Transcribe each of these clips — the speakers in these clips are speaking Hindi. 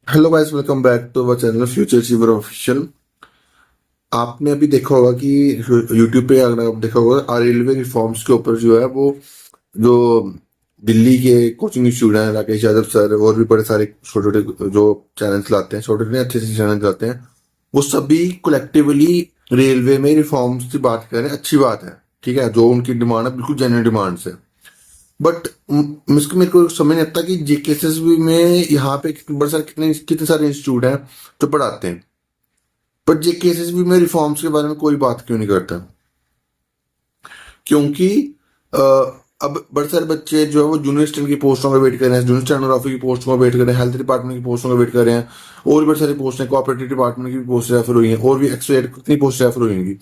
Hello guys, welcome back to our channel Future Achiever Official. आपने अभी देखा होगा कि यूट्यूब पे अगर आप देखा होगा रेलवे रिफॉर्म्स के ऊपर जो है वो जो दिल्ली के कोचिंग इंस्टीट्यूट हैं, राकेश यादव सर और भी बड़े सारे छोटे छोटे जो चैनल्स लाते हैं, छोटे छोटे अच्छे अच्छे चैनल लाते हैं, वो सभी कोलेक्टिवली रेलवे में रिफॉर्म्स की बात करें। अच्छी बात है, ठीक है, जो उनकी डिमांड है बिल्कुल जेन्युइन डिमांड्स है। बट मेरे को समझ नहीं आता कि जेकेएसएसबी में यहाँ पे बड़े सारे कितने सारे इंस्टीट्यूट हैं जो पढ़ाते हैं, पर जेकेएसएसबी में रिफॉर्म्स के बारे में कोई बात क्यों नहीं करता? क्योंकि अ, अब बड़े सारे बच्चे जो है वो जूनियर स्टैंड की पोस्टों का वेट कर रहे हैं, जूनियर स्टेनोग्राफी की पोस्टों का वेट कर रहे हैं, हेल्थ डिपार्टमेंट की पोस्टों का वेट कर रहे हैं, और भी बड़ी सारी पोस्ट हैं, कोऑपरेटिव डिपार्टमेंट की भी पोस्ट रेफर हुई हैं, और भी एक्सट्रा कितनी पोस्ट रेफर हुई होंगी।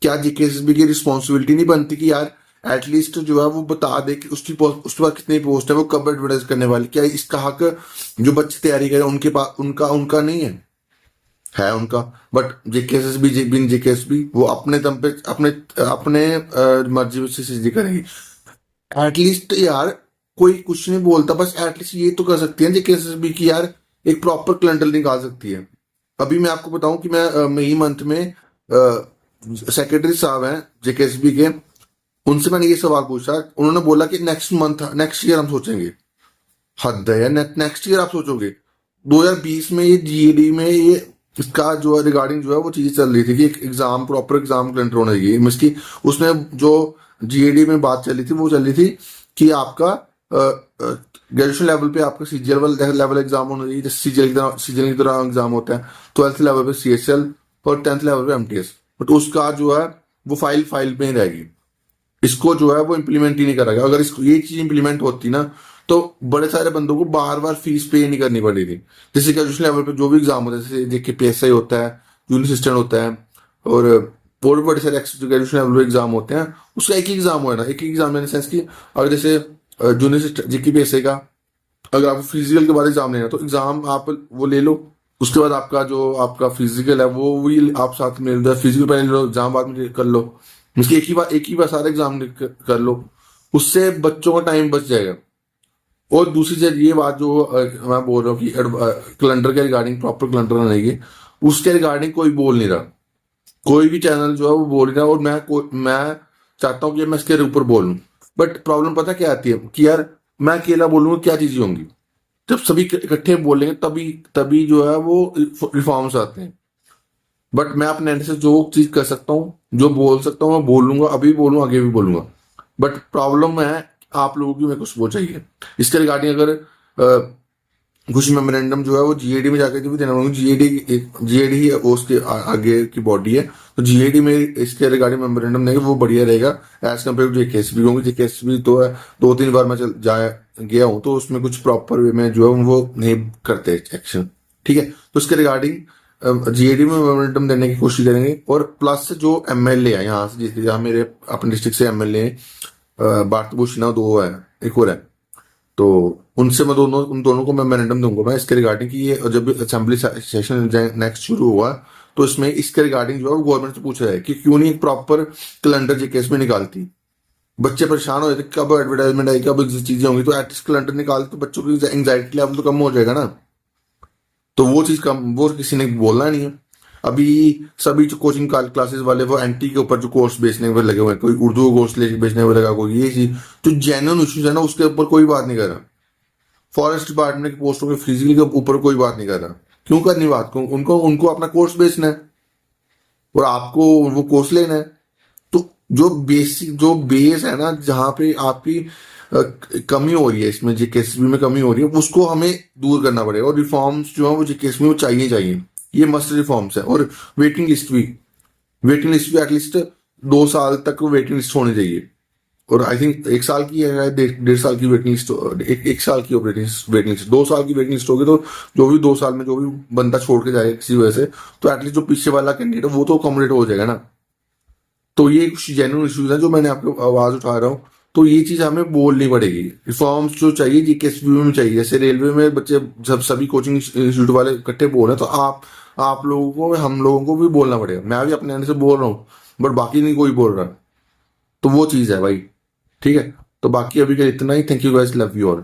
क्या जेकेएसएसबी की रिस्पॉन्सिबिलिटी नहीं बनती कि यार एटलीस्ट जो है वो बता दे कि उसके बाद कितनी पोस्ट है, वो कब एडवर्टाइज करने वाली? क्या इसका हक जो बच्चे तैयारी करें उनके पास उनका उनका नहीं है उनका? बट जेकेएसएसबी बिन जेकेएसबी वो अपने दम पे अपने अपने मर्जी से चीजें करेंगी। एटलीस्ट यार कोई कुछ नहीं बोलता, बस एटलीस्ट ये तो कर सकती है जेकेएसएसबी की यार एक प्रॉपर कैलेंडर निकाल सकती है। अभी मैं आपको बताऊं कि मैं मई मंथ में सेक्रेटरी साहब हैं जेकेएसबी के, उनसे मैंने ये सवाल पूछा, उन्होंने बोला कि नेक्स्ट मंथ नेक्स्ट ईयर हम सोचेंगे। हद है यार, नेक्स्ट ईयर आप सोचोगे? 2020 में ये जीएडी में ये इसका जो है रिगार्डिंग जो है वो चीज चल रही थी कि एक एग्जाम प्रॉपर एग्जाम कैलेंडर होना चाहिए इसकी। उसमें जो जीएडी में बात चली थी वो चली थी कि आपका ग्रेजुएशन लेवल पे आपका सीजीएल लेवल एग्जाम होना चाहिए, जैसे सीजीएल की तरह एग्जाम होता है। 12th लेवल पे सीएसएल और 10th लेवल पे एमटीएस। बट उसका जो है वो फाइल में ही रहेगी। इसको जो है वो इम्प्लीमेंट ही नहीं करा गया। अगर इसको ये चीज इम्प्लीमेंट होती ना तो बड़े सारे बंदों को बार बार फीस पे नहीं करनी पड़ी थी। जैसे ग्रेजुएशन लेवल पे जो भी एग्जाम होता है, जैसे जेके पीएसआई होता है, जूनियर असिस्टेंट होता है, और भी बड़े सारे ग्रेजुएशन लेवल पे एग्जाम होते हैं, उसका एक ही एग्जाम हो ना, एक ही एग्जाम लेने सेंस की। अगर जैसे जूनियर जेके पीएसआई का अगर आपको फिजिकल के बाद एग्जाम लेना है तो एग्जाम आप वो ले लो, उसके बाद आपका जो आपका फिजिकल है वो भी आप साथ में ले लो, फिजिकल पहले ले लो, एग्जाम बाद में कर लो। उसकी एक ही बार सारा एग्जाम कर लो, उससे बच्चों का टाइम बच जाएगा। और दूसरी चीज ये बात जो मैं बोल रहा हूँ कि कैलेंडर के रिगार्डिंग प्रॉपर कैलेंडर बनाइए, उसके रिगार्डिंग कोई बोल नहीं रहा। कोई भी चैनल जो है वो बोल नहीं रहा, और मैं चाहता हूँ कि मैं इसके ऊपर बोलूँ। बट प्रॉब्लम पता क्या आती है कि यार मैं अकेला बोलूंगा क्या चीजें होंगी? जब सभी इकट्ठे बोलेंगे तभी तभी जो है वो रिफॉर्म्स आते हैं। बट मैं अपने एंड से जो चीज कर सकता हूँ, जो बोल सकता हूँ, मैं बोलूंगा, अभी भी बोलूंगा, आगे भी बोलूंगा। बट प्रॉब्लम है आप लोगों की मेरे को वो चाहिए इसके रिगार्डिंग। अगर कुछ मेमोरेंडम जो है वो जीएडी में जाकर भी देना होगा। जीएडी ही उसके आगे की बॉडी है, तो जीएडी में इसके रिगार्डिंग मेमोरेंडम देंगे वो बढ़िया रहेगा एज कम्पेयर टू जेकेएसबी। क्योंकि जेकेएसबी तो है, 2-3 बार मैं चल जाया गया हूँ, तो उसमें कुछ प्रॉपर वे में जो है वो नहीं करते एक्शन। ठीक है, तो इसके रिगार्डिंग जीएडी में मेमोरेंडम देने की कोशिश करेंगे। और प्लस जो एमएलए है यहाँ से, जिस यहाँ मेरे अपने डिस्ट्रिक्ट से एमएलए भारत भूषण 2 है, एक और है, तो उनसे मैं उन दोनों को मैं मेमोरेंडम दूंगा मैं इसके रिगार्डिंग कि ये जब असेंबली सेशन नेक्स्ट शुरू हुआ तो इसमें इसके रिगार्डिंग जो है वो गवर्नमेंट से पूछा है कि क्यों नहीं एक प्रॉपर कैलेंडर जी केस में निकालती। बच्चे परेशान हो जाते कब एडवर्टाइजमेंट आएगी, कब चीजें होंगी, तो एटलीस्ट कैलेंडर निकाल तो बच्चों की एंग्जाइटी लेवल तो कम हो जाएगा ना। तो वो चीज कम, वो किसी ने बोलना नहीं है। अभी सभी जो कोचिंग क्लासेस वाले वो एंटी के ऊपर जो कोर्स बेचने पर लगे हुए हैं, कोई उर्दू कोर्स ले बेचने पर लगा, कोई ये चीज जो जेन्युइन इश्यूज है ना उसके ऊपर कोई बात नहीं कर रहा। फॉरेस्ट डिपार्टमेंट की पोस्टों के फिजिकल के ऊपर कोई बात नहीं कर रहा। क्यों करनी बात? उनको उनको अपना कोर्स बेचना है और आपको वो कोर्स लेना है। तो जो बेसिक जो बेस है ना, जहां पे आपकी कमी हो रही है, इसमें जेकेएसबी में कमी हो रही है, उसको हमें दूर करना पड़ेगा। और रिफॉर्म्स जो है वो जेकेएसबी में चाहिए, ये मस्ट रिफॉर्म्स है। और वेटिंग लिस्ट भी एटलीस्ट 2 साल तक वेटिंग लिस्ट होनी चाहिए। और आई थिंक 1 साल की है, 1.5 साल की वेटिंग लिस्ट, एक साल की वेटिंग लिस्ट, 2 साल की वेटिंग लिस्ट होगी। तो जो भी 2 साल में जो भी बंदा छोड़ के जाएगा किसी वजह से, तो एटलीस्ट जो पीछे वाला कैंडिडेट है वो तो अकोमोडेट हो जाएगा ना। तो ये कुछ जेन्युइन इश्यूज हैं जो मैंने आपको आवाज उठा रहा हूँ। तो ये चीज हमें बोलनी पड़ेगी। रिफॉर्म्स जो चाहिए जीकेएसबी में चाहिए। जैसे रेलवे में बच्चे जब सभी कोचिंग इंस्टीट्यूट वाले इकट्ठे बोल रहे हैं, तो आप लोगों को, हम लोगों को भी बोलना पड़ेगा। मैं भी अपने एंड से बोल रहा हूँ, बट बाकी नहीं कोई बोल रहा। तो वो चीज है भाई। ठीक है, तो बाकी अभी का इतना ही। Thank you guys, love you all.